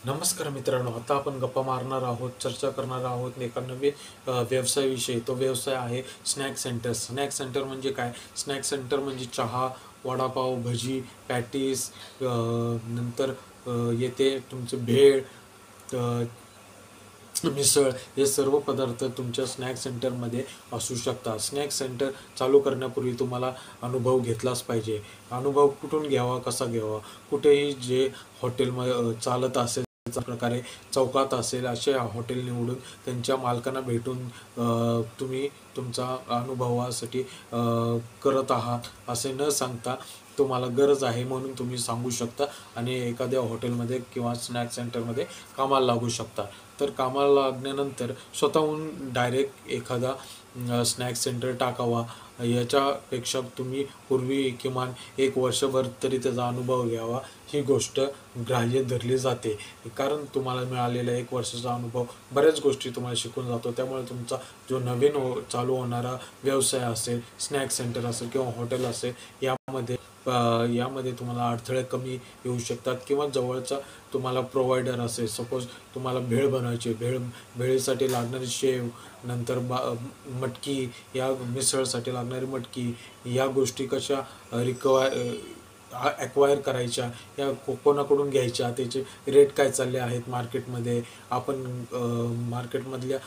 नमस्कार मित्रांनो, आता आपण गप्पा मारणार आहोत, चर्चा करणार आहोत एका नवीन व्यवसायाविषयी. तो व्यवसाय आहे स्नॅक सेंटर. स्नॅक सेंटर म्हणजे काय? स्नॅक सेंटर म्हणजे चहा, वडापाव, भजी, पॅटीस, नंतर येते तुमचं भेळ, अ, मिसळ, हे सर्व पदार्थ तुमच्या स्नॅक सेंटरमध्ये असू शकतात. स्नॅक सेंटर चालू करण्यापूर्वी तुम्हाला अनुभव घेतलाच पाहिजे. अनुभव कुठून घ्यावा, कसा घ्यावा? कुठेही जे हॉटेल चालत असेल प्रकारे, चौकात असेल असे हॉटेल निवडून त्यांच्या मालकांना भेटून तुम्ही तुमचा अनुभवासाठी करत आहात असे न सांगता, तुम्हाला गरज आहे म्हणून तुम्ही सांगू शकता आणि एखाद्या हॉटेलमध्ये किंवा स्नॅक सेंटरमध्ये कामाला लागू शकता. तर कामाला लागल्यानंतर स्वतःहून डायरेक्ट एखादा स्नॅक सेंटर टाकावा, याच्यापेक्षा तुम्ही पूर्वी किमान 1 वर्षभर तरी त्याचा अनुभव घ्यावा, ही गोष्ट ग्राह्य धरली जाते. कारण तुम्हाला मिळालेला 1 वर्षाचा अनुभव बऱ्याच गोष्टी तुम्हाला शिकून जातो. त्यामुळे तुमचा जो नवीन चालू होणारा व्यवसाय असेल, स्नॅक सेंटर असेल किंवा हॉटेल असेल, यामध्ये तुम्हाला अडथळे कमी येऊ शकतात. किंवा जवळचा तुम्हाला प्रोव्हायडर असेल, सपोज तुम्हाला भेळ बनवायची, भेळीसाठी लागणारी शेव, नंतर मटकी, या मिसळसाठी लागणारी मटकी, या गोष्टी कशा ॲक्वायर करायच्या, या कोणाकडून घ्यायच्या, त्याचे रेट काय चालले आहेत मार्केटमध्ये, आपण मार्केटमधल्या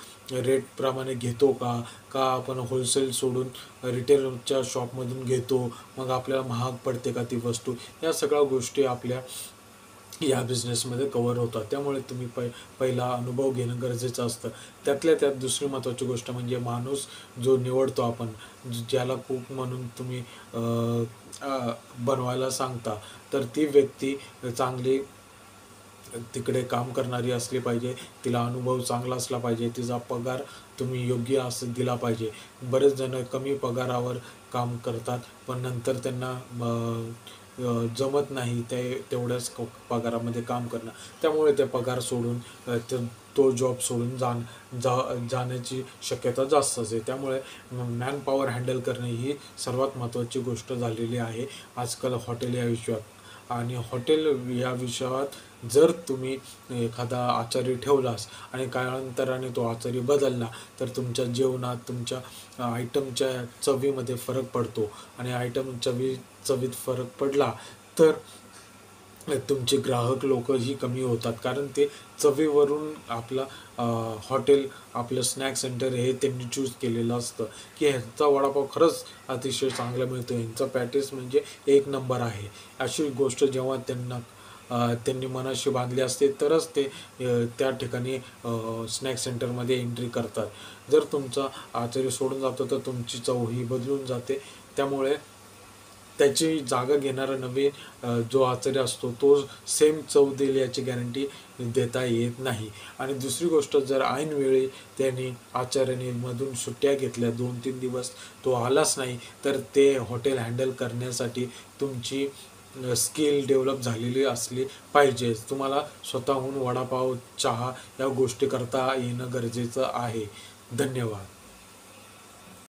रेटप्रमाणे घेतो का आपण होलसेल सोडून रिटेलच्या शॉपमधून घेतो, मग आपल्याला महाग पडते का ती वस्तू, या सगळ्या गोष्टी आपल्या या बिझनेसमध्ये कव्हर होतात. त्यामुळे तुम्ही पहिला अनुभव घेणं गरजेचं असतं. त्यातल्या त्यात दुसरी महत्त्वाची गोष्ट म्हणजे माणूस जो निवडतो आपण, ज्याला कुक म्हणून तुम्ही बनवायला सांगता, तर ती व्यक्ती चांगली तिकडे काम करणारी असली पाहिजे, तिला अनुभव चांगला असला पाहिजे, तिचा पगार तुम्ही योग्य असं दिला पाहिजे. बरेच जण कमी पगारावर काम करतात, पण नंतर त्यांना जमत नाही ते तेवढ्याच पगारामध्ये काम करणं. त्यामुळे ते पगार सोडून तो जॉब सोडून जाण्याची शक्यता जास्त असते. त्यामुळे मॅन पॉवर हँडल करणे ही सर्वात महत्त्वाची गोष्ट झालेली आहे आजकाल हॉटेल या विषयात. आणि हॉटेल या विषयात जर तुम्ही एखादा आचारी ठेवलास आणि कालांतराने तो आचारी बदलला, तर तुमच्या जेवणात, तुमच्या आयटमच्या चवीमध्ये फरक पडतो. आणि चवीत फरक पडला तर तुमचे ग्राहक लोकही कमी होतात. कारण ते चवीवरून आपला हॉटेल, आपलं स्नॅक सेंटर हे त्यांनी चूज केलेलं असतं, की ह्यांचा वडापाव खरंच अतिशय चांगला मिळतो, ह्यांचा पॅटीस म्हणजे 1 नंबर आहे. अशी गोष्ट जेव्हा त्यांनी मनाशी बांधली असते, तरच ते त्या ठिकाणी स्नॅक सेंटरमध्ये एंट्री करतात. जर तुमचा आचार्य सोडून जातो तर तुमची चव ही बदलून जाते. त्यामुळे त्याची जागा घेणारा नवीन जो आचार्य असतो, तो सेम चव देईल याची गॅरंटी देता येत नाही. आणि दुसरी गोष्ट, जर ऐनवेळी आचार्याने मधून सुट्ट्या घेतल्या, 2-3 दिवस तो आलाच नाही, तर ते हॉटेल हँडल करण्यासाठी तुमची स्किल डेव्हलप झालेली असली पाहिजे. तुम्हाला स्वतःहून वडापाव, चहा या गोष्टी करता येणं गरजेचं आहे. धन्यवाद.